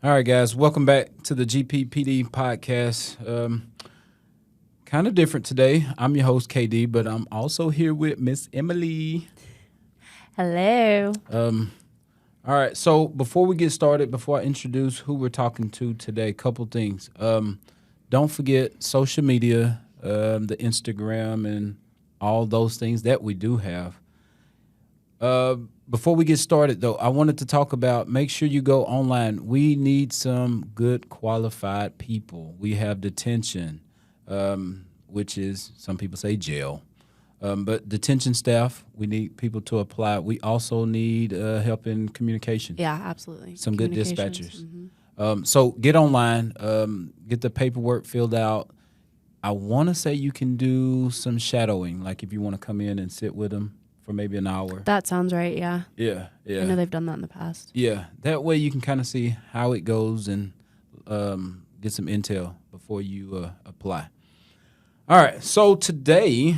All right, guys, welcome back to the GPPD podcast. Kind of different today. I'm your host, KD, but I'm also here with Miss Emily. Hello. All right, so before we get started, before I introduce who we're talking to today, a couple things. Don't forget social media, the Instagram, and all those things that we do have. Before we get started, though, I wanted to talk about make sure you go online. We need some good qualified people. We have detention, which is, some people say jail. But detention staff, we need people to apply. We also need help in communication. Yeah, absolutely. Some good dispatchers. Mm-hmm. So get online, get the paperwork filled out. I want to say you can do some shadowing, like if you want to come in and sit with them for maybe an hour. That sounds right, yeah. Yeah. I know they've done that in the past. Yeah, that way you can kind of see how it goes and get some intel before you apply. All right, so today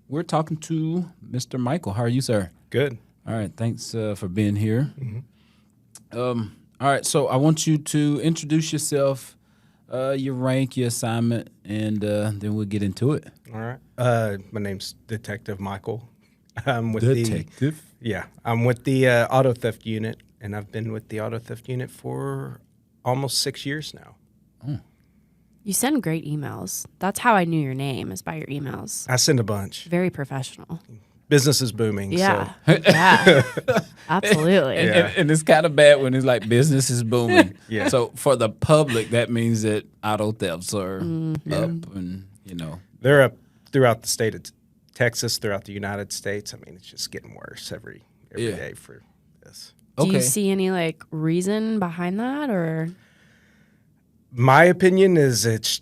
we're talking to Mr. Michael. How are you, sir? Good. All right, thanks for being here. Mm-hmm. All right, so I want you to introduce yourself, your rank, your assignment, and then we'll get into it. All right. My name's Detective Michael. I'm with Detective? I'm with the auto theft unit, and I've been with the auto theft unit for almost 6 years now. You send great emails. That's how I knew your name, is by your emails. I send a bunch. Very professional. Business is booming. Yeah. So. Yeah. Absolutely. And it's kind of bad when it's like business is booming. Yeah. So for the public, that means that auto thefts are up and, you know. They're up throughout the state of Texas, throughout the United States. I mean, it's just getting worse every day for this. Do you see any, reason behind that, or? My opinion is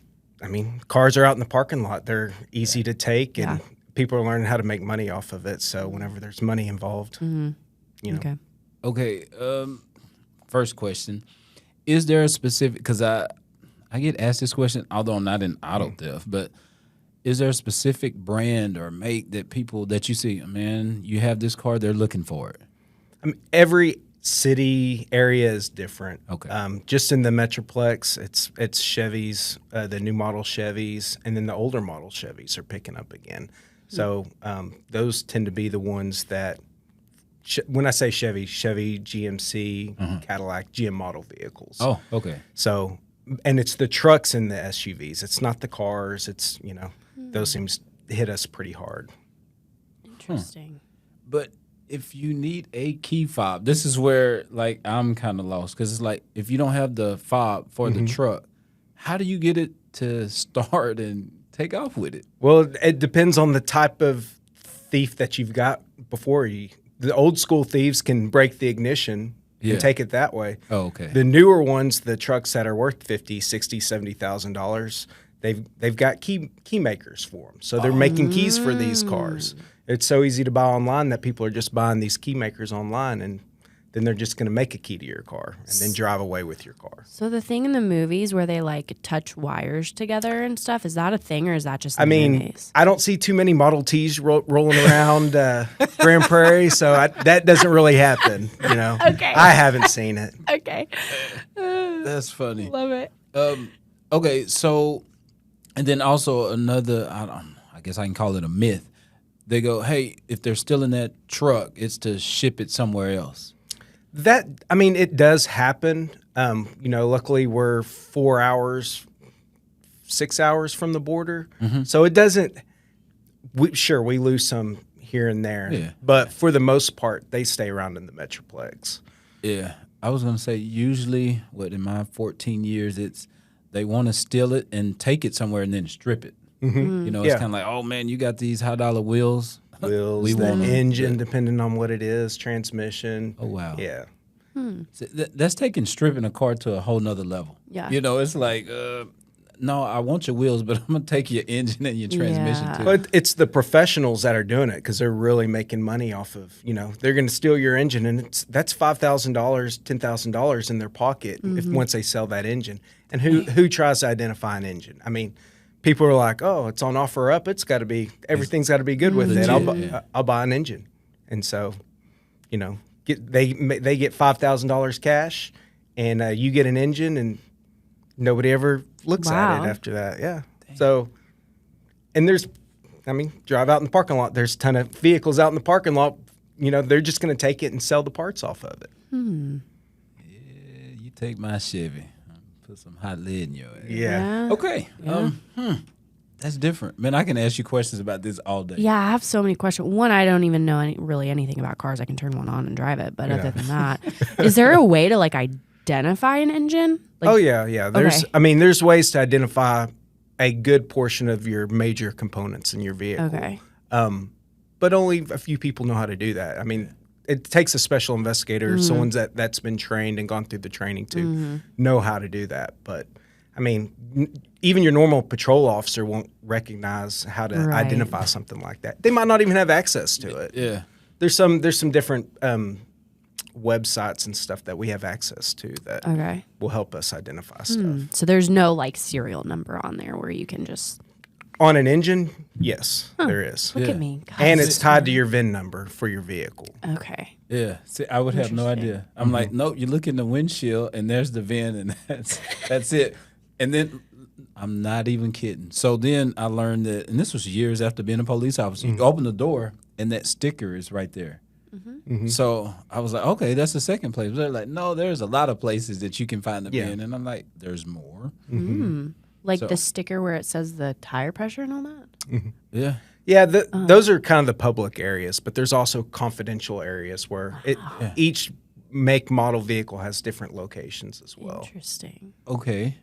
cars are out in the parking lot. They're easy to take, and people are learning how to make money off of it. So whenever there's money involved, you know. Okay. First question. Is there a specific, because I get asked this question, although I'm not in auto theft, but is there a specific brand or make that people that you see, man, you have this car, they're looking for it? Every city area is different. Okay. Just in the metroplex, it's Chevys, the new model Chevys, and then the older model Chevys are picking up again. So those tend to be the ones that, when I say Chevy, GMC, Cadillac, GM model vehicles. Oh, okay. So, and it's the trucks and the SUVs. It's not the cars. It's, those things hit us pretty hard. Interesting. But if you need a key fob, this is where, I'm kind of lost. Because it's like, if you don't have the fob for the truck, how do you get it to start and take off with it? Well, it depends on the type of thief that you've got before you. The old school thieves can break the ignition and take it that way. Oh, okay. The newer ones, the trucks that are worth $50,000, $60,000, $70,000, they've got key makers for them. So they're making keys for these cars. It's so easy to buy online that people are just buying these key makers online, and then they're just going to make a key to your car and then drive away with your car. So the thing in the movies where they touch wires together and stuff, is that a thing, or is that just the movies? I don't see too many Model Ts rolling around Grand Prairie, so that doesn't really happen. Okay. I haven't seen it. Okay. That's funny. Love it. Okay, so, and then also another, I guess I can call it a myth. They go, hey, if they're still in that truck, it's to ship it somewhere else. It does happen. Luckily we're 4 hours, 6 hours from the border. So it doesn't, we lose some here and there, but for the most part, they stay around in the metroplex. Yeah. I was going to say, usually, in my 14 years, it's they want to steal it and take it somewhere and then strip it. It's kind of like, oh, man, you got these $high-dollar wheels. We want engine, depending on what it is, transmission. Oh, wow. Yeah. So that's taking stripping a car to a whole nother level. Yeah. It's like, no, I want your wheels, but I'm going to take your engine and your transmission too. But it's the professionals that are doing it because they're really making money off of, they're going to steal your engine, and that's $5,000, $10,000 in their pocket once they sell that engine. And who tries to identify an engine? People are like, oh, it's on offer up. It's got to be, everything's got to be good with it. I'll buy an engine. And so, they get $5,000 cash, and you get an engine, and nobody ever looks at it after that. Yeah. Dang. So, and drive out in the parking lot. There's a ton of vehicles out in the parking lot. They're just going to take it and sell the parts off of it. Yeah, you take my Chevy, put some hot lead in your ass. Yeah. Okay. Yeah. That's different. Man, I can ask you questions about this all day. Yeah, I have so many questions. One, I don't even know really anything about cars. I can turn one on and drive it. But other than that, is there a way to identify an engine? Yeah. There's ways to identify a good portion of your major components in your vehicle. Okay. But only a few people know how to do that. I mean, it takes a special investigator, someone that's been trained and gone through the training to know how to do that. But I mean, even your normal patrol officer won't recognize how to identify something like that. They might not even have access to it. Yeah. There's some different websites and stuff that we have access to that will help us identify stuff. So there's no serial number on there where you can just... On an engine, yes, there is. Look at me. God, and it's tied to your VIN number for your vehicle. Okay. Yeah. See, I would have no idea. I'm like, nope, you look in the windshield and there's the VIN and that's it. And then I'm not even kidding. So then I learned that, and this was years after being a police officer, you open the door and that sticker is right there. So I was like, okay, that's the second place. They're like, no, there's a lot of places that you can find the VIN. And I'm like, there's more. The sticker where it says the tire pressure and all that? Yeah. Yeah, those are kind of the public areas, but there's also confidential areas where each make model vehicle has different locations as well. Interesting. Okay.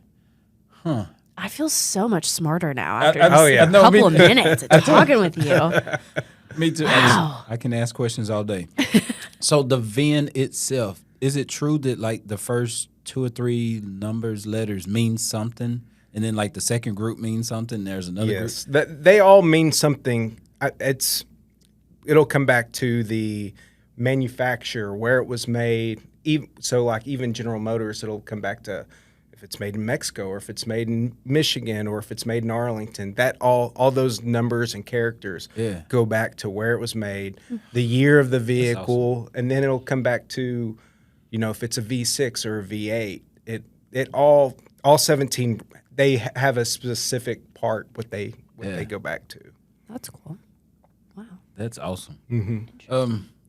Huh. I feel so much smarter now after a couple of minutes of talking with you. Me too. Wow. I can ask questions all day. So the VIN itself, is it true that the first 2 or 3 letters mean something? And then the second group means something. There's another group. Yes, they all mean something. It'll come back to the manufacturer, where it was made. Even General Motors, it'll come back to if it's made in Mexico or if it's made in Michigan or if it's made in Arlington. That all those numbers and characters go back to where it was made, the year of the vehicle, and then it'll come back to, if it's a V6 or a V8. It all 17. They have a specific part what they go back to. That's cool. Wow. That's awesome.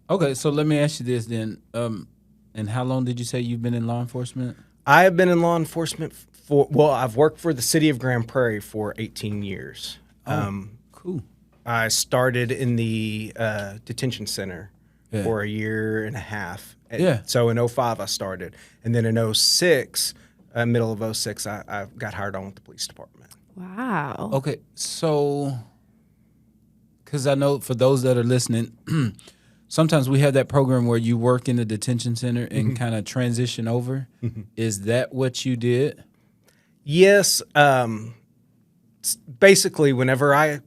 Okay, so let me ask you this then. And how long did you say you've been in law enforcement? I have been in law enforcement I've worked for the city of Grand Prairie for 18 years. Cool. I started in the detention center for a year and a half. So in 2005 I started. And then in 2006... middle of 2006, I got hired on with the police department. Wow. Okay, so, because I know for those that are listening, sometimes we have that program where you work in the detention center and kind of transition over. Is that what you did? Yes. Basically, whenever I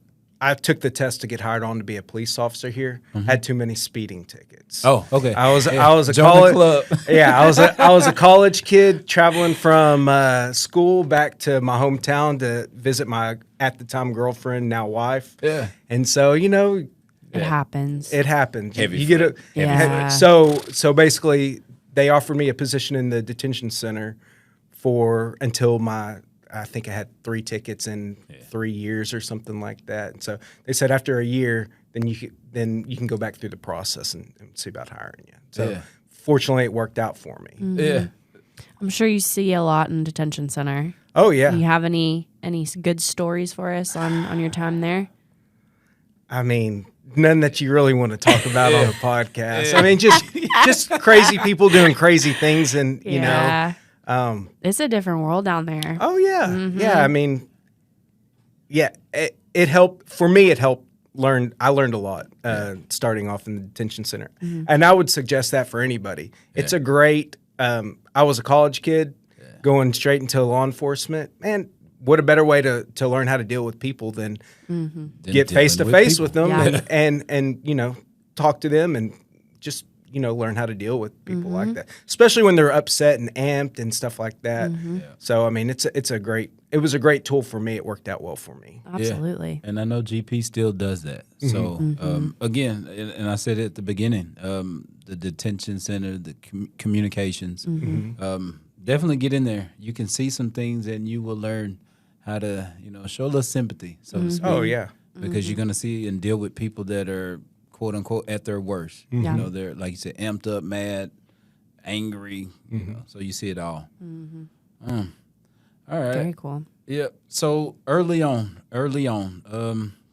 took the test to get hired on to be a police officer here, had too many speeding tickets. Oh, okay. I was a college club. I was a college kid traveling from school back to my hometown to visit my at the time girlfriend, now wife. Yeah. And so it happens. It happens. Heavy you foot. get so basically they offered me a position in the detention center until I think I had 3 tickets in 3 years or something like that. And so they said after a year, then you can go back through the process and see about hiring you. So fortunately, it worked out for me. Yeah. I'm sure you see a lot in detention center. Oh yeah. Do you have any good stories for us on your time there? I mean, none that you really want to talk about on a podcast. I mean, just crazy people doing crazy things, and you know. It's a different world down there. Oh yeah, yeah. I mean, it helped for me. It helped I learned a lot starting off in the detention center, and I would suggest that for anybody. It's a great. I was a college kid going straight into law enforcement. Man, what a better way to learn how to deal with people than get face to face with them and you know, talk to them and just, you know, learn how to deal with people like that, especially when they're upset and amped and stuff like that. So I mean, it was a great tool for me. It worked out well for me. Absolutely. And I know GP still does that. So again, and I said it at the beginning, the detention center, the communications, definitely get in there. You can see some things, and you will learn how to, show a little sympathy, so to speak. Oh, yeah. Because you're gonna see and deal with people that are quote unquote at their worst. Yeah. They're like you said, amped up, mad, angry. So you see it all. All right. Very cool. Yeah. So early on,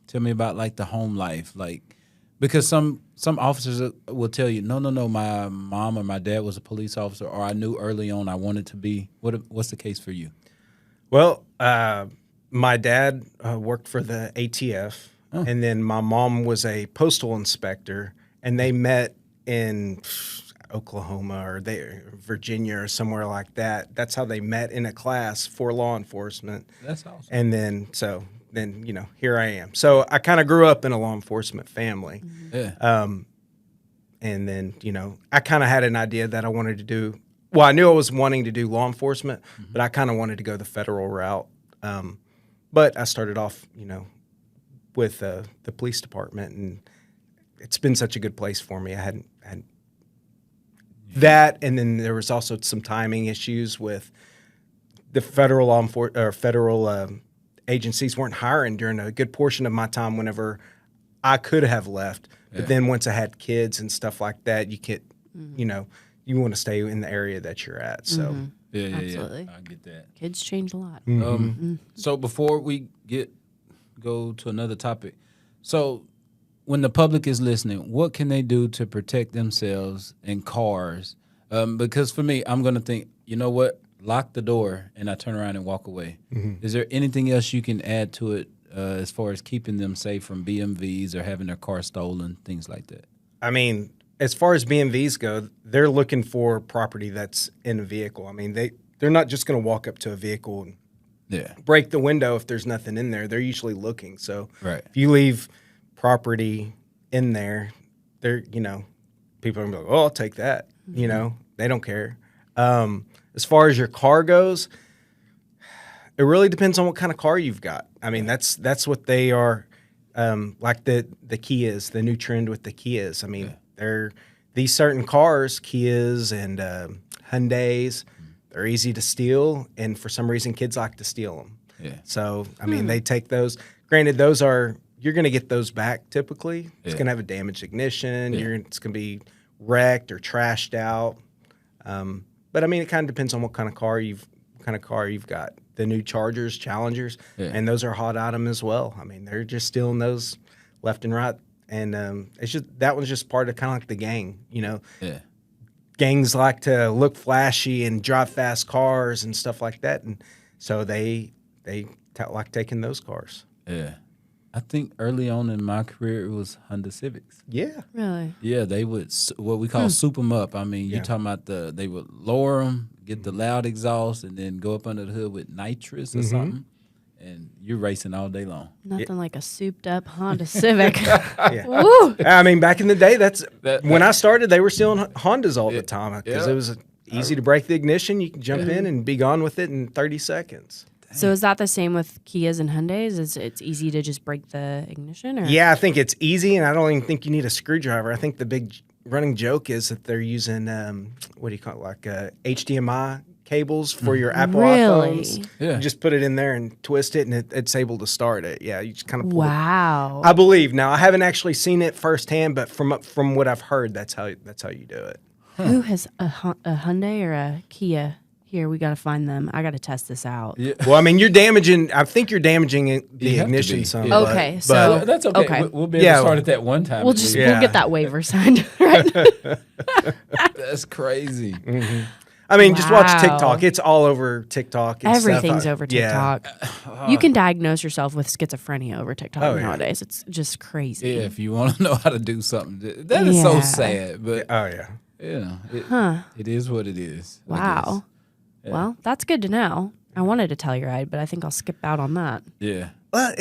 tell me about like the home life, like because some officers will tell you, no, my mom or my dad was a police officer, or I knew early on I wanted to be. What's the case for you? Well, my dad worked for the ATF, and then my mom was a postal inspector, and they met in Oklahoma or Virginia or somewhere like that. That's how they met in a class for law enforcement. That's awesome. And then here I am. So I kind of grew up in a law enforcement family. Yeah. And then, I kind of had an idea that I wanted to do. Well, I knew I was wanting to do law enforcement, but I kind of wanted to go the federal route. But I started off, with the police department, and it's been such a good place for me. I hadn't that, and then there was also some timing issues with the federal law enforcement or federal agencies weren't hiring during a good portion of my time whenever I could have left. But then once I had kids and stuff like that, you can't, you want to stay in the area that you're at. So Yeah, Absolutely. I get that. Kids change a lot. So before we go to another topic, so when the public is listening, what can they do to protect themselves in cars? Because for me, I'm going to think, you know what, lock the door, and I turn around and walk away. Is there anything else you can add to it as far as keeping them safe from BMVs or having their car stolen, things like that? I mean, as far as BMVs go, they're looking for property that's in a vehicle. I mean, they're not just going to walk up to a vehicle and break the window if there's nothing in there. They're usually looking. So if you leave property in there, they're, people are going to be like, oh, I'll take that. They don't care. As far as your car goes, it really depends on what kind of car you've got. I mean, that's what they are, like the Kias, the new trend with the Kias. I mean, they're these certain cars, Kias and Hyundais, they're easy to steal, and for some reason, kids like to steal them. Yeah. So, I mean, they take those. Granted, you're going to get those back typically. It's going to have a damaged ignition. It's going to be wrecked or trashed out. But I mean, it kind of depends on what kind of car you've got. The new Chargers, Challengers, and those are a hot item as well. I mean, they're just stealing those left and right, and it's just that one's just part of kind of like the gang. Gangs like to look flashy and drive fast cars and stuff like that, and so they like taking those cars. Yeah. I think early on in my career, it was Honda Civics. Yeah. Really? Yeah, they would, what we call soup them up. I mean, you're talking about they would lower them, get the loud exhaust, and then go up under the hood with nitrous or something, and you're racing all day long. Nothing like a souped-up Honda Civic. Woo! I mean, back in the day, when I started, they were stealing Hondas all the time because it was easy to break the ignition. You can jump in and be gone with it in 30 seconds. So is that the same with Kias and Hyundais? It's easy to just break the ignition? Or? Yeah, I think it's easy, and I don't even think you need a screwdriver. I think the big running joke is that they're using, what do you call it, like HDMI cables for your Apple iPhones. Yeah. You just put it in there and twist it, and it's able to start it. Yeah, you just kind of pull it. I believe. Now, I haven't actually seen it firsthand, but from what I've heard, that's how you do it. Who has a Hyundai or a Kia? Here, we got to find them. I got to test this out. Yeah. Well, I mean, I think you're damaging the ignition some. Yeah. Okay, so that's okay. We'll be able to start it that one time. We'll get that waiver signed, right? That's crazy. I mean, just watch TikTok. It's all over TikTok. Everything's over TikTok. You can diagnose yourself with schizophrenia over TikTok nowadays. It's just crazy. Yeah, if you want to know how to do something. That is so sad. But it is what it is. Wow. Yeah. Well, that's good to know. I wanted to Telluride, but I think I'll skip out on that. Yeah. Well,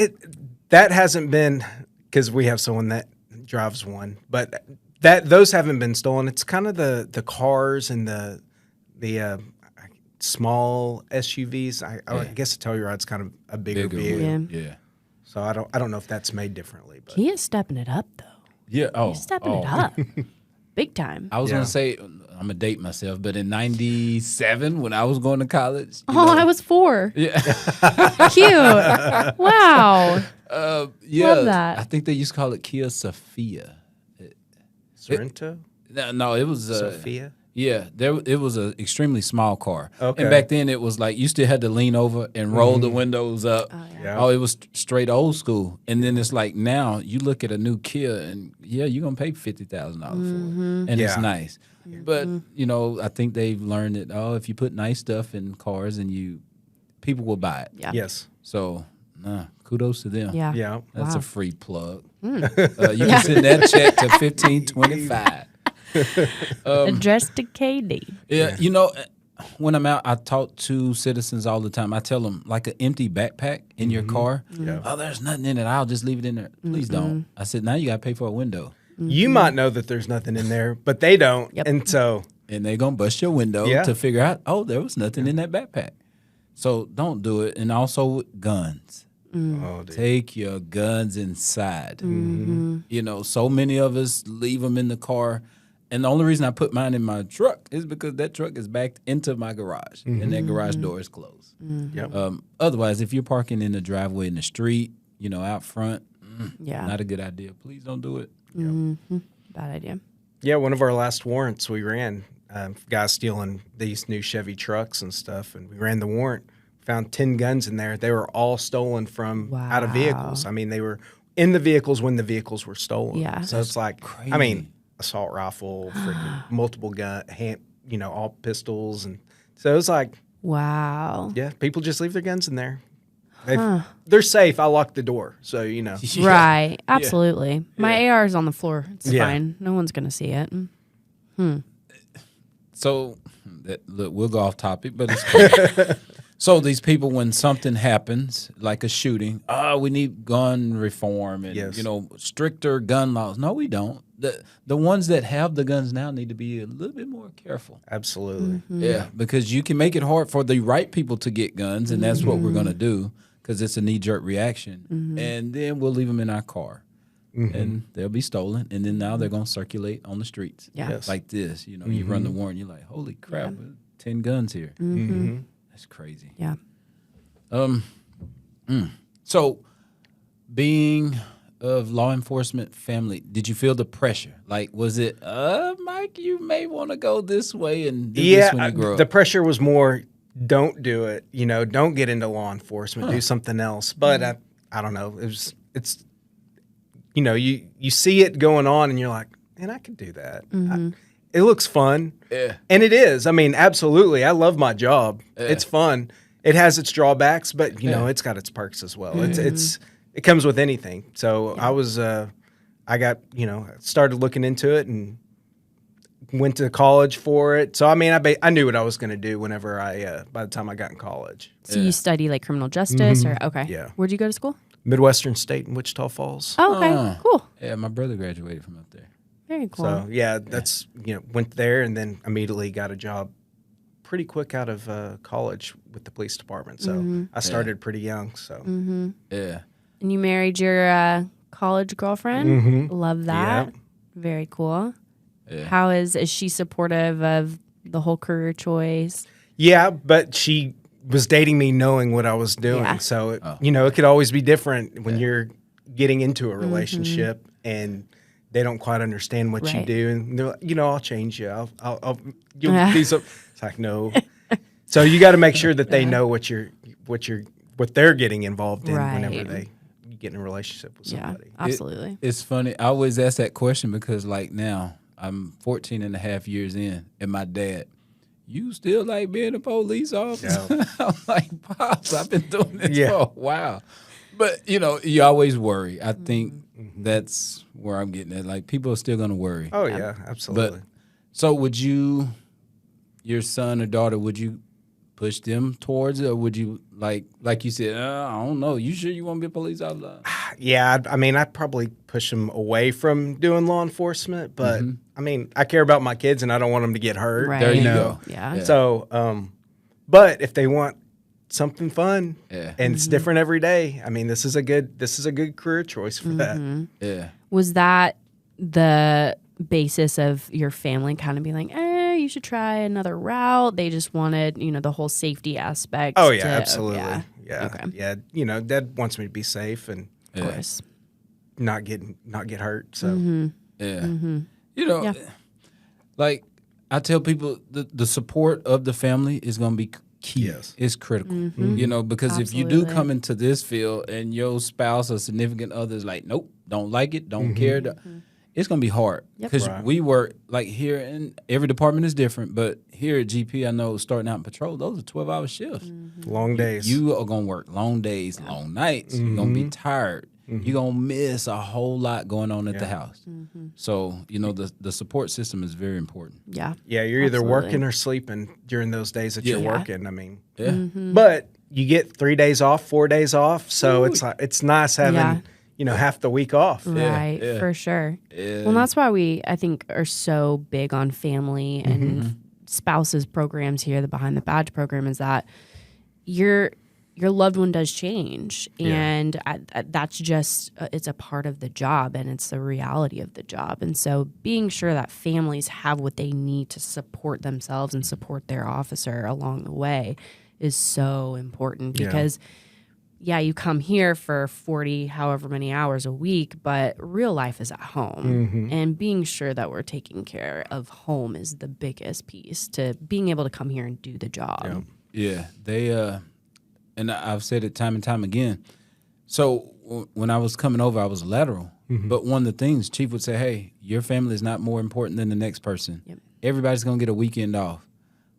that hasn't been because we have someone that drives one, but those haven't been stolen. It's kind of the cars and the small SUVs. I guess a Telluride's kind of a bigger vehicle. Yeah. So I don't know if that's made differently. But Kia's stepping it up though. Yeah. Oh. He's stepping it up. big time. I was gonna say I'm gonna date myself, but in '97 when I was going to college, I was 4. yeah, Cute. Wow. yeah, Love that. I think they used to call it Kia Sophia. Sorrento, No, it was Sophia. Yeah, it was an extremely small car. Okay. And back then it was like you still had to lean over and roll the windows up. Yeah. Oh, it was straight old school. And then it's like now you look at a new Kia and you're gonna pay $50,000 for it, and it's nice. But I think they've learned that if you put nice stuff in cars and people will buy it. Yeah. Yes. So kudos to them. Yeah. Yeah. That's Wow. a free plug. You can send that check to 1525. Addressed to KD. Yeah, when I'm out, I talk to citizens all the time. I tell them, like an empty backpack in your car, there's nothing in it. I'll just leave it in there. Please don't. I said, now you got to pay for a window. You might know that there's nothing in there, but they don't. Yep. And so, And they're going to bust your window to figure out, there was nothing in that backpack. So don't do it. And also with guns. oh, dude. Take your guns inside. So many of us leave them in the car. And the only reason I put mine in my truck is because that truck is backed into my garage, and that garage door is closed. Yep. Otherwise, if you're parking in the driveway in the street, out front, Yeah. not a good idea. Please don't do it. Bad idea. Yeah, one of our last warrants we ran, guys stealing these new Chevy trucks and stuff, and we ran the warrant, found 10 guns in there. They were all stolen from out of vehicles. I mean, they were in the vehicles when the vehicles were stolen. Yeah. So it's like, crazy. I mean, assault rifle, freaking multiple gun, all pistols. And so it was like, Wow. yeah, people just leave their guns in there. They're safe. I locked the door. So, Yeah. Right. Absolutely. My AR is on the floor. It's Yeah. fine. No one's going to see it. So, look, we'll go off topic, but it's cool. So these people, when something happens, like a shooting, we need gun reform and stricter gun laws. No, we don't. The ones that have the guns now need to be a little bit more careful. absolutely. Yeah, because you can make it hard for the right people to get guns, and that's what we're going to do because it's a knee-jerk reaction. And then we'll leave them in our car, and they'll be stolen, and then now they're going to circulate on the streets. Yeah. Yes. Like this. You run the warrant, you're like, holy crap, 10 guns here. That's crazy. Yeah. So, being of law enforcement family, did you feel the pressure? Like, was it, Mike, you may want to go this way and do this when you grow the up? pressure was more, don't do it. Don't get into law enforcement. Do something else. But I don't know. It's you see it going on, and you're like, man, I could do that. It looks fun. Yeah. And it is. I mean, absolutely. I love my job. It's fun. It has its drawbacks, but it's got its perks as well. It comes with anything. So I got started looking into it and went to college for it. So I mean, I knew what I was going to do whenever by the time I got in college. So you study like criminal justice or okay. Yeah. Where'd you go to school? Midwestern State in Wichita Falls. Oh, okay. Cool. Yeah, my brother graduated from up there. Very cool. So yeah, that's went there and then immediately got a job pretty quick out of college with the police department. So I started pretty young. So Yeah. And you married your college girlfriend. Love that. Yep. Very cool. Yeah. How is she supportive of the whole career choice? yeah, but she was dating me knowing what I was doing. Yeah. So it could always be different when you're getting into a relationship and they don't quite understand what you Right. do, and they're like, I'll change you. You'll be so. It's like no. So you got to make sure that they know what they're getting involved in whenever Right. you get in a relationship with Yeah, somebody. absolutely. It's funny. I always ask that question because, like, now I'm 14 and a half years in, and my dad, you still like being a police officer? Yeah. I'm like, Pops, I've been doing this Yeah. for a while. But, you always worry. I think that's where I'm getting at. Like, people are still going to worry. Oh yeah, absolutely. But so would you, your son or daughter, would you push them towards it, or would you like you said, I don't know, you sure you want to be a police officer? Yeah, I mean, I'd probably push them away from doing law enforcement, but I mean, I care about my kids and I don't want them to get hurt. Right. There you go. Yeah. So, but if they want something fun Yeah. and it's different every day, I mean, this is a good career choice for that. Yeah. Was that the basis of your family kind of being like, you should try another route. They just wanted, the whole safety aspect. Oh yeah, absolutely. Yeah. Okay. Yeah. Dad wants me to be safe and Of course. not get hurt. So Yeah. Like I tell people the support of the family is going to be key. Yes. It's critical. Because if you do Absolutely. come into this field and your spouse or significant other is like, nope, don't like it, don't care, it's going to be hard. Yep. Because Right. we work like here, and every department is different, but here at GP, I know starting out in patrol, those are 12-hour shifts. long days. You are going to work long days, long nights. You're going to be tired. You're going to miss a whole lot going on at the house. So, the support system is very important. Yeah. Yeah, you're either Absolutely. working or sleeping during those days that you're working. I mean, Yeah. but you get 3 days off, 4 days off, so it's nice having half the week off. Right, yeah. for sure. Yeah. Well, that's why we, I think, are so big on family and spouses programs here. The Behind the Badge program is that your loved one does change, and that's just it's a part of the job, and it's the reality of the job. And so, being sure that families have what they need to support themselves and support their officer along the way is so important because. Yeah, you come here for 40, however many hours a week, but real life is at home. And being sure that we're taking care of home is the biggest piece to being able to come here and do the job. Yeah, they and I've said it time and time again. So when I was coming over, I was lateral. But one of the things, Chief would say, hey, your family is not more important than the next person. Yep. Everybody's going to get a weekend off.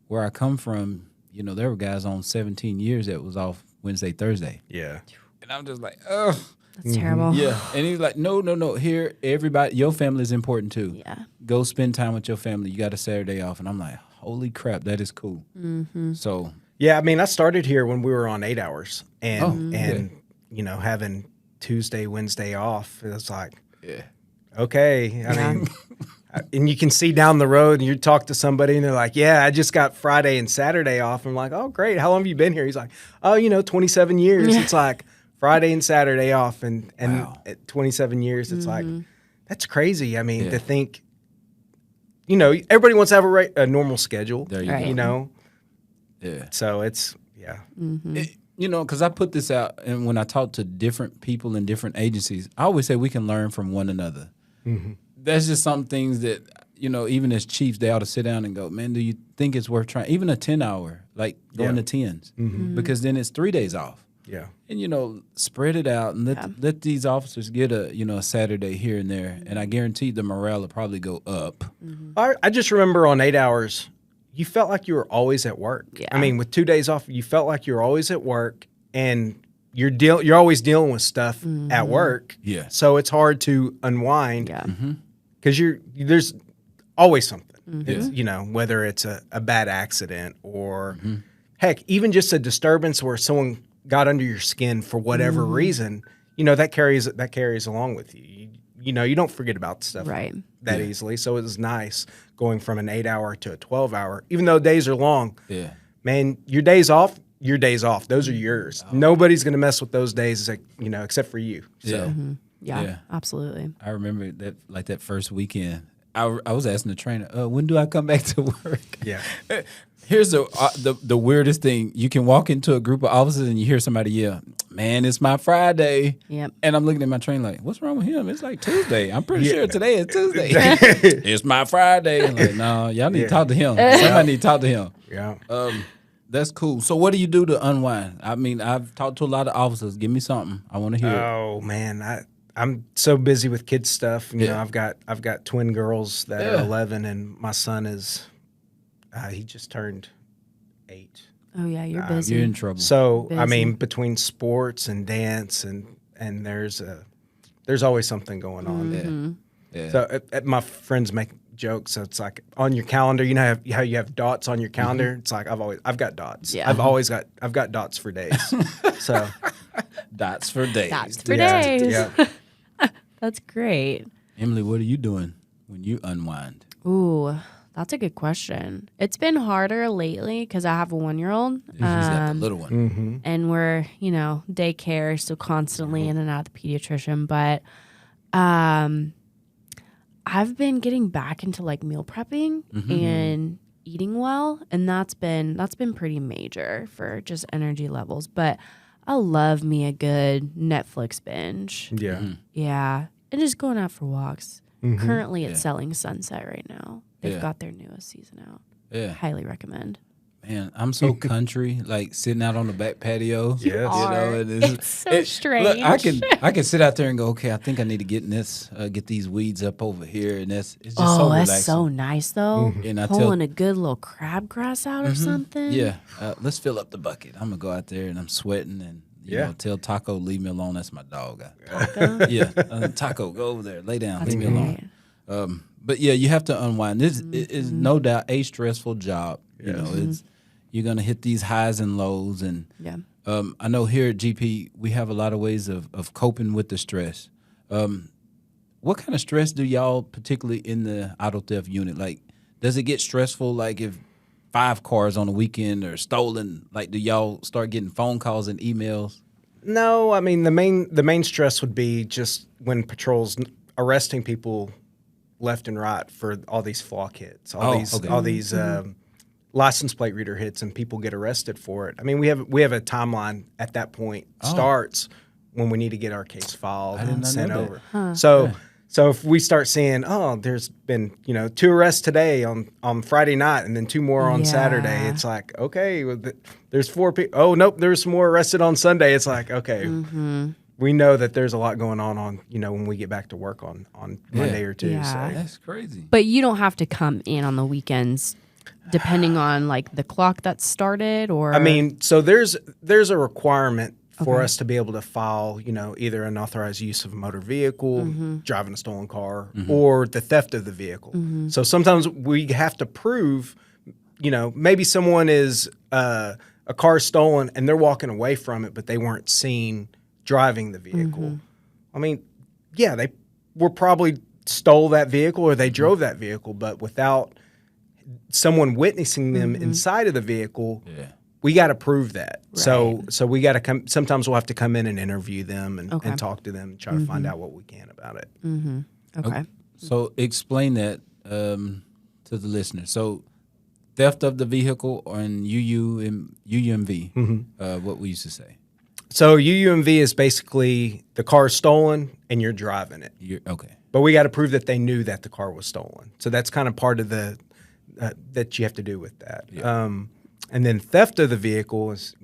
Where I come from, there were guys on 17 years that was off Wednesday, Thursday. Yeah. And I'm just like, ugh. That's terrible. Yeah. And he's like, no. Here, everybody, your family is important too. Yeah. Go spend time with your family. You got a Saturday off. And I'm like, holy crap, that is cool. So. Yeah, I mean, I started here when we were on 8 hours, and having Tuesday, Wednesday off, it was like, okay. I mean, and you can see down the road, and you talk to somebody, and they're like, yeah, I just got Friday and Saturday off. I'm like, oh, great. How long have you been here? He's like, 27 years. It's like Friday and Saturday off, and at 27 years, it's like, that's crazy. I mean, to think, everybody wants to have a normal schedule, There you Right. go. Yeah. Yeah. So it's, Because I put this out, and when I talk to different people in different agencies, I always say we can learn from one another. That's just some things that, even as chiefs, they ought to sit down and go, man, do you think it's worth trying? Even a 10-hour, like going to 10s, because then it's 3 days off. yeah. And, spread it out and let these officers get a Saturday here and there. And I guarantee the morale will probably go up. I just remember on 8 hours, you felt like you were always at work. Yeah. I mean, with 2 days off, you felt like you were always at work, and you're always dealing with stuff at work. Yeah. So it's hard to unwind. Yeah. Because there's always something. Yeah. It's, whether it's a bad accident or heck, even just a disturbance where someone got under your skin for whatever reason, that carries along with you. You don't forget about stuff Right. that easily. So it was nice going from an 8 hour to a 12-hour, even though days are long. Yeah. Man, your days off. Those are yours. Nobody's going to mess with those days, except for you. So. Yeah. Absolutely. I remember that first weekend. I was asking the trainer, when do I come back to work? Yeah. Here's the weirdest thing. You can walk into a group of officers and you hear somebody yell, man, it's my Friday. Yep. And I'm looking at my trainer like, what's wrong with him? It's like Tuesday. I'm pretty sure today is Tuesday. It's my Friday. I'm like, no, y'all need to talk to him. Somebody need to talk to him. Yeah. That's cool. So what do you do to unwind? I mean, I've talked to a lot of officers. Give me something. I want to hear it. Oh man, I'm so busy with kids stuff. I've got twin girls that are 11, and my son is he just turned 8. Oh yeah, you're busy. You're in trouble. So I Busy. mean, between sports and dance and there's always something going on. Yeah. So my friends make jokes. So it's like on your calendar, how you have dots on your calendar. It's like I've got dots. Yeah. I've got dots for days. So Dots for days. That's for yeah, days. yeah. That's great. Emily, what are you doing when you unwind? Ooh, that's a good question. It's been harder lately because I have a 1-year-old. She's got the little one. And we're, daycare, so constantly in and out of the pediatrician. But I I've been getting back into like meal prepping and eating well, and that's been pretty major for just energy levels. But I love me a good Netflix binge. Yeah. Yeah, and just going out for walks. Currently, it's Selling Sunset right now. They've got their newest season out. Yeah. Highly recommend. Man, I'm so country, like sitting out on the back patio. Yes. You know, and It's so strange. Look, I can sit out there and go, okay, I think I need to get these weeds up over here, and it's just so relaxing. That's so nice though. And I Pulling a good little crabgrass out or something. Yeah, let's fill up the bucket. I'm gonna go out there and I'm sweating and you know, tell Taco leave me alone. That's my dog. Taco? Yeah, Taco, go over there, lay down, That's leave me alone. But yeah, you have to unwind. This is no doubt a stressful job. You know, you're gonna hit these highs and lows, and I know here at GP we have a lot of ways of coping with the stress. What kind of stress do y'all, particularly in the auto theft unit, like? Does it get stressful? Like if 5 cars on the weekend are stolen, like do y'all start getting phone calls and emails? No, I mean the main stress would be just when patrols arresting people left and right for all these flock hits, all these license plate reader hits, and people get arrested for it. I mean, we have a timeline at that point starts when we need to get our case filed and sent over. So if we start seeing, there's been 2 arrests today on Friday night and then 2 more on Saturday, it's like, okay, there's 4 people. Oh nope, there's some more arrested on Sunday. It's like, okay, we know that there's a lot going on when we get back to work on Monday or Tuesday. Yeah. That's crazy. But you don't have to come in on the weekends, depending on like the clock that started, or I mean, so there's a requirement for us to be able to file, either unauthorized use of a motor vehicle, driving a stolen car, or the theft of the vehicle. So sometimes we have to prove, maybe someone is a car stolen and they're walking away from it, but they weren't seen driving the vehicle. I mean, yeah, they were probably stole that vehicle or they drove that vehicle, but without someone witnessing them inside of the vehicle, we got to prove that. Right. So we got to come. Sometimes we'll have to come in and interview them and talk to them and try to find out what we can about it. Okay. So explain that to the listener. So theft of the vehicle and UUMV, what we used to say. So UUMV is basically the car is stolen and you're driving it. Okay. But we got to prove that they knew that the car was stolen. So that's kind of part of the that you have to do with that. Yeah. And then theft of the vehicle is,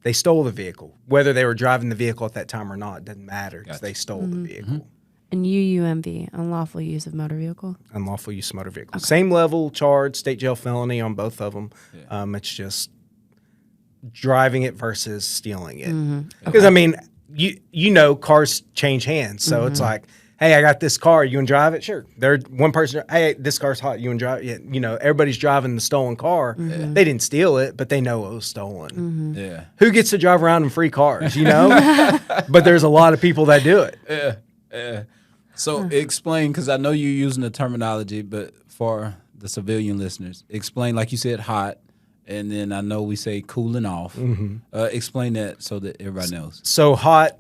they stole the vehicle. Whether they were driving the vehicle at that time or not, it doesn't matter because they stole the vehicle. And UUMV, unlawful use of motor vehicle? Unlawful use of motor vehicle. Okay. Same level charge, state jail felony on both of them. Yeah. It's just driving it versus stealing it. Because, I mean, cars change hands. So it's like, hey, I got this car. You want to drive it? Sure. One person, hey, this car's hot. You want to drive it? Yeah, everybody's driving the stolen car. They didn't steal it, but they know it was stolen. Yeah. Who gets to drive around in free cars, But there's a lot of people that do it. Yeah. So explain, because I know you're using the terminology, but for the civilian listeners, explain, like you said, hot, and then I know we say cooling off. Explain that so that everybody knows. So hot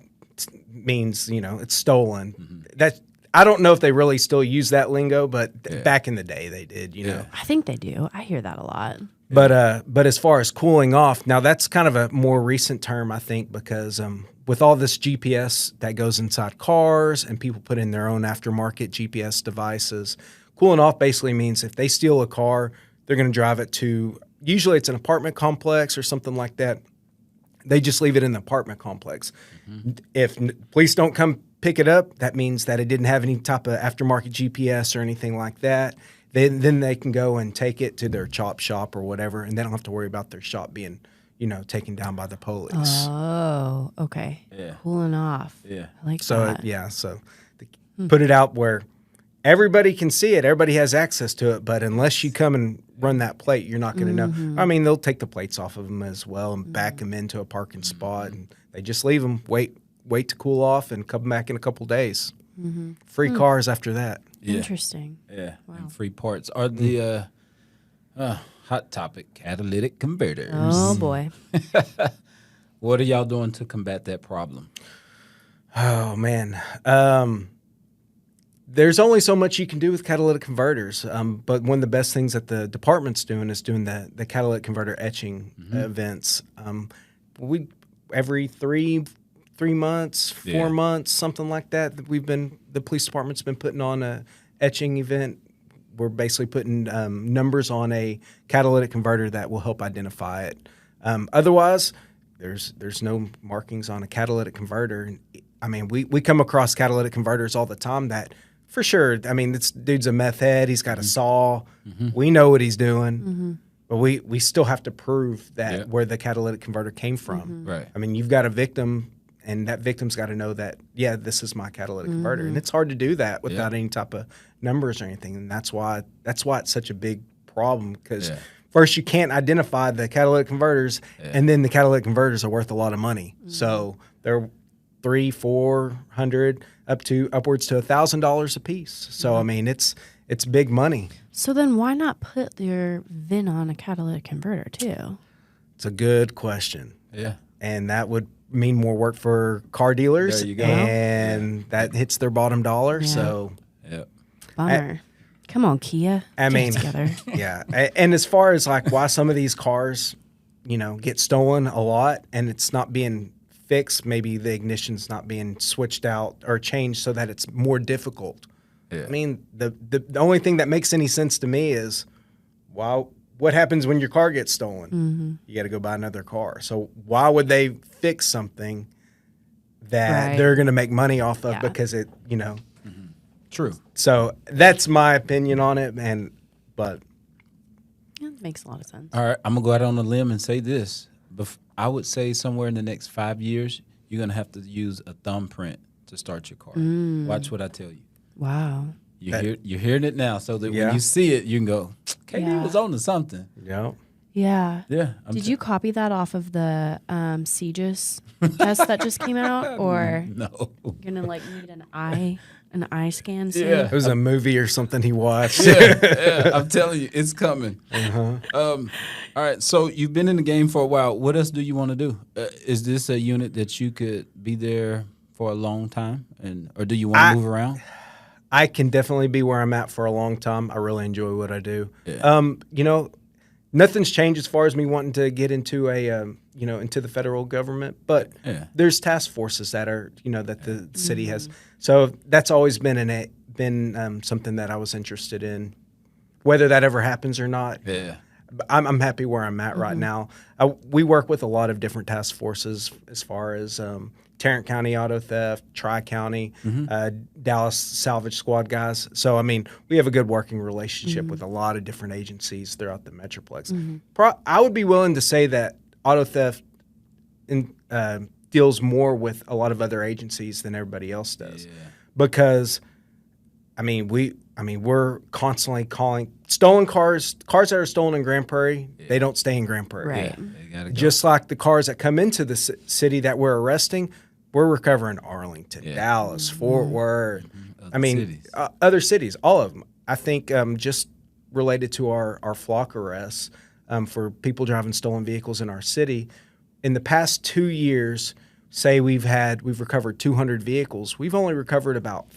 means, it's stolen. That I don't know if they really still use that lingo, but back in the day they did, know. I think they do. I hear that a lot. But as far as cooling off, now that's kind of a more recent term, I think, because with all this GPS that goes inside cars and people put in their own aftermarket GPS devices, cooling off basically means if they steal a car, they're going to drive it to, usually it's an apartment complex or something like that. They just leave it in the apartment complex. If police don't come pick it up, that means that it didn't have any type of aftermarket GPS or anything like that. Then they can go and take it to their chop shop or whatever, and they don't have to worry about their shop being, taken down by the police. Oh, okay. Yeah. Cooling off. Yeah. I like so, that. So put it out where everybody can see it. Everybody has access to it, but unless you come and run that plate, you're not going to know. I mean, they'll take the plates off of them as well and back them into a parking spot, and they just leave them, wait to cool off, and come back in a couple days. Free cars after that. Yeah. Interesting. Yeah, wow. And free parts are the hot topic, catalytic converters. Oh, boy. What are y'all doing to combat that problem? Oh, man. There's only so much you can do with catalytic converters, but one of the best things that the department's doing is doing the catalytic converter etching events. We every three months, 4 months, something like that. The police department's been putting on a etching event. We're basically putting numbers on a catalytic converter that will help identify it. Otherwise, there's no markings on a catalytic converter. I mean, we come across catalytic converters all the time that, for sure, I mean, this dude's a meth head. He's got a saw. We know what he's doing. But we still have to prove that where the catalytic converter came from. Right. I mean, you've got a victim, and that victim's got to know that, yeah, this is my catalytic converter. And it's hard to do that without any type of numbers or anything. And that's why it's such a big problem, because first you can't identify the catalytic converters, and then the catalytic converters are worth a lot of money. So they're $300-400 upwards to $1,000 a piece. So I mean, it's big money. So then why not put your VIN on a catalytic converter too? It's a good question. Yeah. And that would mean more work for car dealers. There you go. And that hits their bottom dollar. Yeah. So Bummer. Come on, Kia. I Get mean, it together. yeah. And as far as like why some of these cars, get stolen a lot and it's not being fixed, maybe the ignition's not being switched out or changed so that it's more difficult. Yeah. I mean, the only thing that makes any sense to me is, what happens when your car gets stolen? You got to go buy another car. So why would they fix something that they're going to make money off of because it, True. So that's my opinion on it, but Yeah, that makes a lot of sense. All right, I'm gonna go out on a limb and say this. I would say somewhere in the next 5 years, you're gonna have to use a thumbprint to start your car. Watch what I tell you. Wow. You're hearing it now, so that when you see it, you can go, KD was on to something. yeah. Yeah. Yeah. Did you copy that off of the CGIS test that just came out, or No. you're gonna need an eye scan soon? Yeah. It was a movie or something he watched. Yeah, I'm telling you, it's coming. All right, so you've been in the game for a while. What else do you want to do? Is this a unit that you could be there for a long time, or do you want to move around? I can definitely be where I'm at for a long time. I really enjoy what I do. Yeah. Nothing's changed as far as me wanting to get into into the federal government, but there's task forces that are, that the city has. So that's always been something that I was interested in, whether that ever happens or not. Yeah. I'm happy where I'm at right now. We work with a lot of different task forces as far as Tarrant County Auto Theft, Tri-County, Dallas Salvage Squad guys. So, I mean, we have a good working relationship with a lot of different agencies throughout the Metroplex. I would be willing to say that auto theft deals more with a lot of other agencies than everybody else does. Because, we're constantly calling stolen cars that are stolen in Grand Prairie. They don't stay in Grand Prairie. Right. They gotta go. Just like the cars that come into the city that we're arresting, we're recovering Arlington, Dallas, Fort Worth. Other cities, all of them. I think just related to our flock arrests for people driving stolen vehicles in our city, in the past 2 years, say we've recovered 200 vehicles. We've only recovered about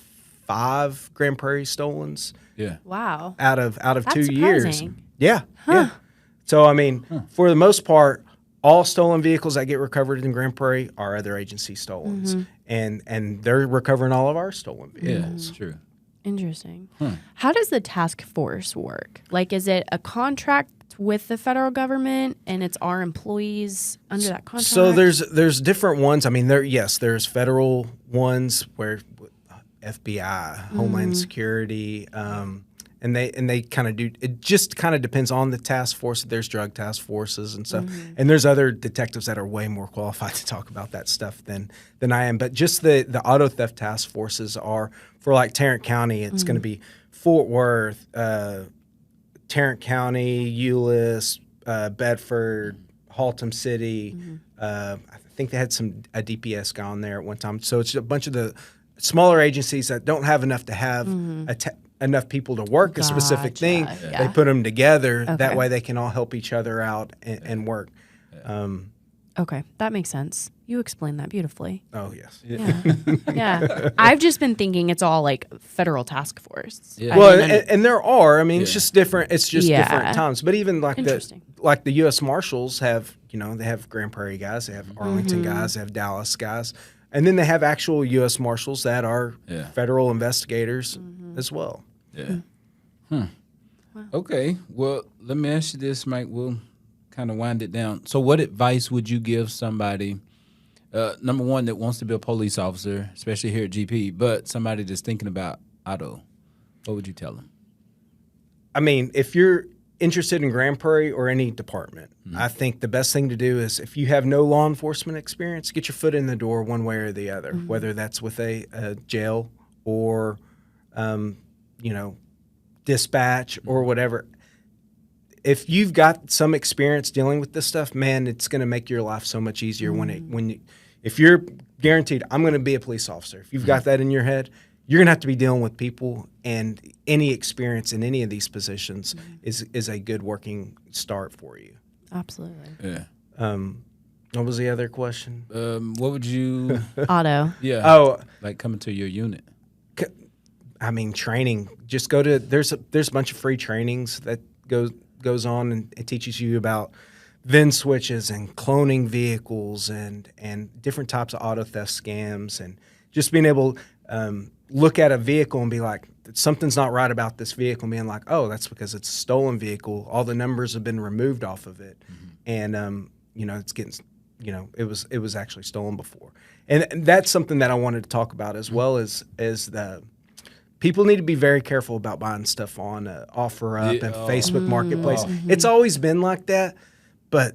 5 Grand Prairie stolens. Yeah. Wow. Out of That's 2 years. surprising. Yeah. Yeah. So for the most part, all stolen vehicles that get recovered in Grand Prairie are other agency stolens, and they're recovering all of our stolen vehicles. Yeah, true. Interesting. How does the task force work? Like, is it a contract with the federal government, and it's our employees under that contract? So there's different ones. I mean, there's federal ones where FBI, Homeland Security, and they kind of do. It just kind of depends on the task force. There's drug task forces and stuff, and there's other detectives that are way more qualified to talk about that stuff than I am. But just the auto theft task forces are for like Tarrant County. It's going to be Fort Worth, Tarrant County, Euless, Bedford, Haltom City. I think they had a DPS guy on there at one time. So it's a bunch of the smaller agencies that don't have enough to have enough people to work a specific thing. Yeah. They put them together. That way they can all help each other out and work. Okay, that makes sense. You explained that beautifully. Oh yes. Yeah. Yeah. I've just been thinking it's all like federal task force. Yeah. Well, and there are. I mean, it's Yeah. just different. It's just Yeah. different times. But even like Interesting. the U.S. Marshals have, they have Grand Prairie guys, they have Arlington guys, they have Dallas guys, and then they have actual U.S. Marshals that are federal investigators as well. Yeah. Okay. Well, let me ask you this, Mike. We'll kind of wind it down. So what advice would you give somebody, number one, that wants to be a police officer, especially here at GP, but somebody that's thinking about auto? What would you tell them? I mean, if you're interested in Grand Prairie or any department, I think the best thing to do is, if you have no law enforcement experience, get your foot in the door one way or the other, whether that's with a jail or, dispatch or whatever. If you've got some experience dealing with this stuff, man, it's going to make your life so much easier if you're guaranteed, I'm going to be a police officer. If you've got that in your head, you're going to have to be dealing with people, and any experience in any of these positions is a good working start for you. Absolutely. Yeah. What was the other question? What would you? Auto. Yeah. Oh, Like coming to your unit. I mean, training. Just go to there's a bunch of free trainings that goes on, and it teaches you about VIN switches and cloning vehicles and different types of auto theft scams, and just being able look at a vehicle and be like, something's not right about this vehicle, and being like, oh, that's because it's a stolen vehicle. All the numbers have been removed off of it, and it's getting, it was actually stolen before, and that's something that I wanted to talk about as well as the. People need to be very careful about buying stuff on OfferUp and Facebook Marketplace. It's always been like that, but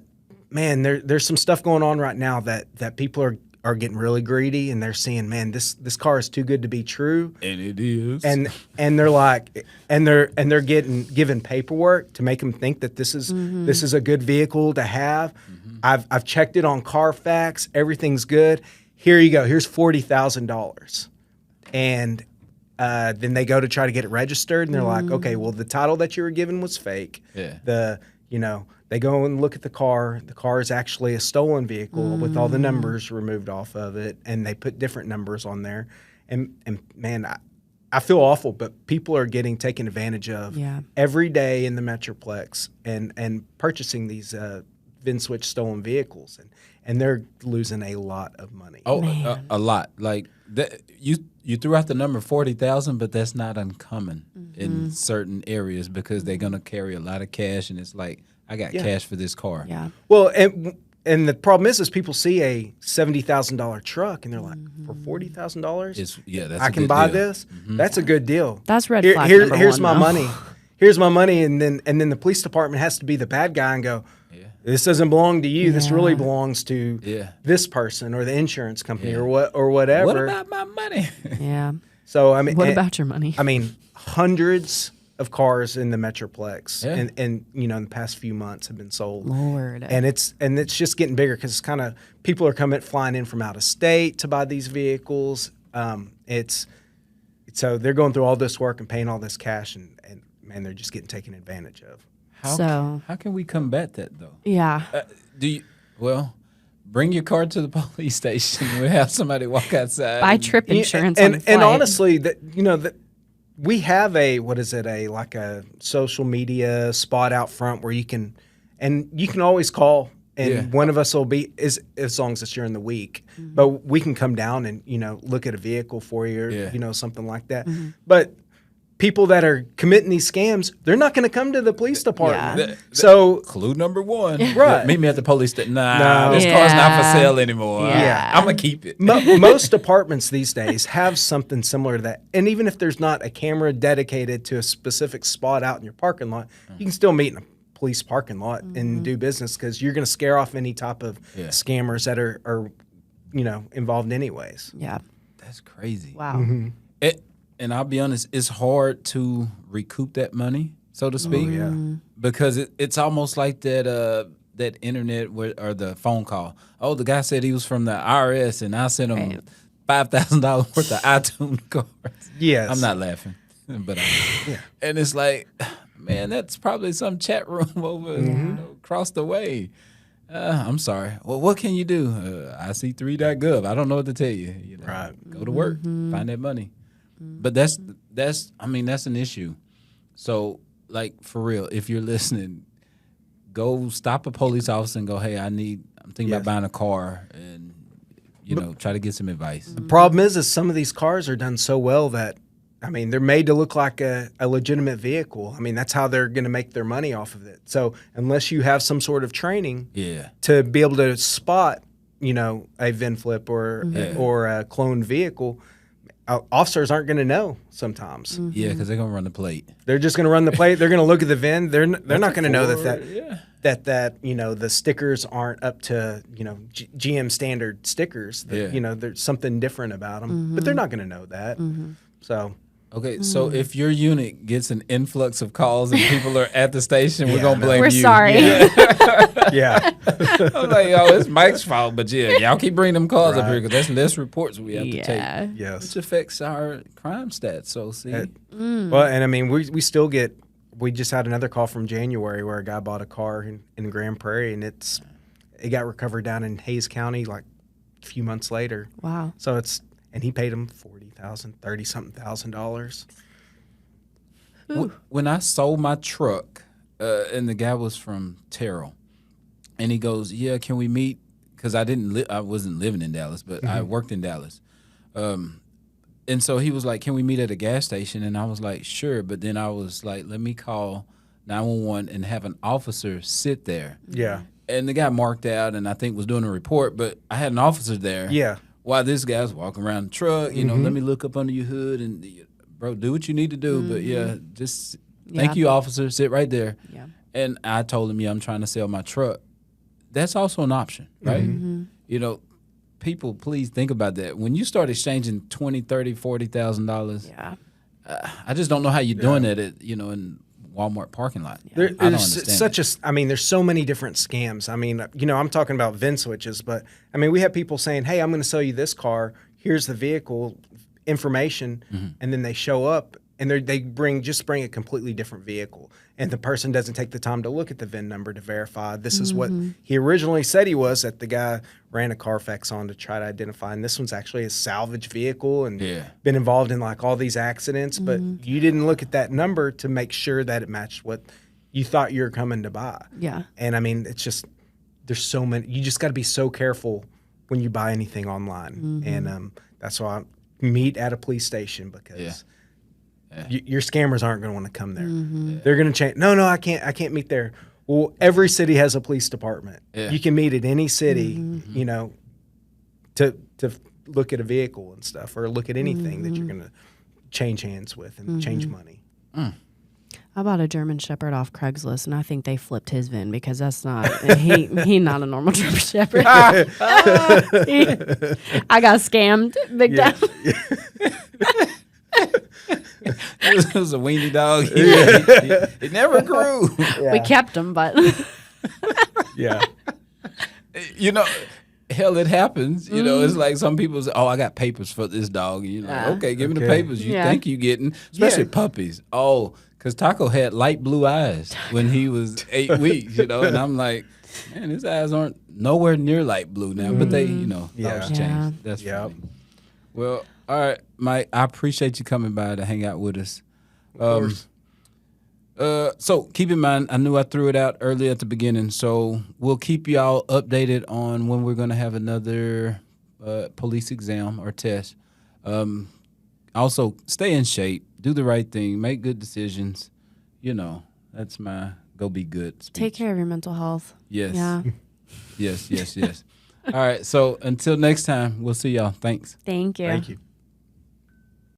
man, there's some stuff going on right now that people are getting really greedy, and they're seeing, man, this car is too good to be true, And it is. and they're like, and they're getting given paperwork to make them think that this is a good vehicle to have. I've checked it on Carfax, everything's good. Here you go. Here's $40,000, and then they go to try to get it registered, and they're like, okay, well, the title that you were given was fake. Yeah. They go and look at the car. The car is actually a stolen vehicle with all the numbers removed off of it, and they put different numbers on there. And man, I feel awful, but people are getting taken advantage of every day in the metroplex and purchasing these VIN switch stolen vehicles, and they're losing a lot of money. Oh, a lot. Like that, you threw out the number 40,000, but that's not uncommon in certain areas, because they're gonna carry a lot of cash, and it's like, I got cash for this car. Yeah. Well, and the problem is people see a $70,000 truck, and they're like, for $40,000, that's I a can good buy deal. this. That's a good deal. That's red flag number Here's one, my though. money. Here's my money, and then the police department has to be the bad guy and go, this doesn't belong to you. This really belongs to this person or the insurance company or whatever. What about my money? Yeah. So I mean, What about your money? I mean, hundreds of cars in the metroplex, and in the past few months have been sold. Lord. And it's just getting bigger, because it's kind of, people are flying in from out of state to buy these vehicles. So they're going through all this work and paying all this cash, and man, they're just getting taken advantage of. How can we combat that, though? Yeah. Bring your car to the police station. We'll have somebody walk outside. Buy trip insurance and, on the flight. and honestly, that we have a social media spot out front where you can always call, and one of us will be, as long as it's during the week, but we can come down and look at a vehicle for you, or something like that. But people that are committing these scams, they're not going to come to the police department. So clue number one, right? Meet me at the police station. No. This car's not for sale anymore. Yeah. I'm gonna keep it. Most departments these days have something similar to that, and even if there's not a camera dedicated to a specific spot out in your parking lot, you can still meet in a police parking lot and do business, because you're going to scare off any type of scammers that are involved anyways. Yeah. That's crazy. Wow. And I'll be honest, it's hard to recoup that money, so to speak, because it's almost like that internet or the phone call. Oh, the guy said he was from the IRS, and I sent him $5,000 worth of iTunes cards. Yes. I'm not laughing, but and it's like, man, that's probably some chat room over across the way. I'm sorry. Well, what can you do? IC3.gov. I don't know what to tell you. Right. Go to work, find that money. But that's an issue. So, like, for real, if you're listening, go stop a police officer and go, hey, I'm thinking about buying a car, and, try to get some advice. The problem is some of these cars are done so well that, I mean, they're made to look like a legitimate vehicle. I mean, that's how they're going to make their money off of it. So unless you have some sort of training to be able to spot, a VIN flip or a cloned vehicle, officers aren't going to know sometimes. Yeah, because they're going to run the plate. They're just going to run the plate. They're going to look at the VIN. They're not going to know that the stickers aren't up to GM standard stickers. There's something different about them, but they're not going to know that. So. Okay, so if your unit gets an influx of calls and people are at the station, we're going to blame you. We're sorry. Yeah. I'm like, it's Mike's fault, but y'all keep bringing them calls up here because that's less reports we have to take. Yes. Which affects our crime stats. So, see. Well, and I mean, we still get, we just had another call from January where a guy bought a car in Grand Prairie, and it got recovered down in Hayes County like a few months later. Wow. So and he paid him $30-something thousand. When I sold my truck, and the guy was from Terrell, and he goes, "Yeah, can we meet?" Because I wasn't living in Dallas, but I worked in Dallas, and so he was like, "Can we meet at a gas station?" And I was like, "Sure," but then I was like, "Let me call 911 and have an officer sit there." Yeah. And the guy marked out, and I think was doing a report, but I had an officer there. Yeah. While this guy's walking around the truck, let me look up under your hood and, bro, do what you need to do. But, just thank you, officer. Sit right there. Yeah. And I told him, I'm trying to sell my truck. That's also an option, right? People, please think about that. When you start exchanging $20,000, $30,000, $40,000, I just don't know how you're doing that in Walmart parking lot. I don't understand. There's so many different scams. I memean, I'm talking about VIN switches, but I mean, we have people saying, "Hey, I'm going to sell you this car. Here's the vehicle information," and then they show up and they bring a completely different vehicle, and the person doesn't take the time to look at the VIN number to verify this is what he originally said he was. That the guy ran a Carfax on to try to identify, and this one's actually a salvage vehicle and been involved in like all these accidents, but you didn't look at that number to make sure that it matched what you thought you were coming to buy. Yeah, and I mean, it's just there's so many. You just got to be so careful when you buy anything online, and that's why I meet at a police station because. Your scammers aren't going to want to come there. They're going to change. No, I can't meet there. Well, every city has a police department. You can meet at any city, to look at a vehicle and stuff, or look at anything that you're going to change hands with and change money. I bought a German Shepherd off Craigslist, and I think they flipped his VIN because that's not he not a normal German Shepherd. I got scammed big time. It was a weenie dog. It never grew. We kept him, but hell, it happens. It's like some people say, "Oh, I got papers for this dog." Okay, give me the papers you think you're getting, especially puppies. Oh, because Taco had light blue eyes when he was 8 weeks. And I'm like, man, his eyes aren't nowhere near light blue now, but they, those changed. That's funny. Well. All right, Mike, I appreciate you coming by to hang out with us. Of course. So keep in mind, I knew I threw it out early at the beginning, so we'll keep y'all updated on when we're going to have another police exam or test. Also, stay in shape, do the right thing, make good decisions. That's my go be good speech. Take care of your mental health. Yes. Yeah. Yes. All right, so until next time, we'll see y'all. Thanks. Thank you. Thank you.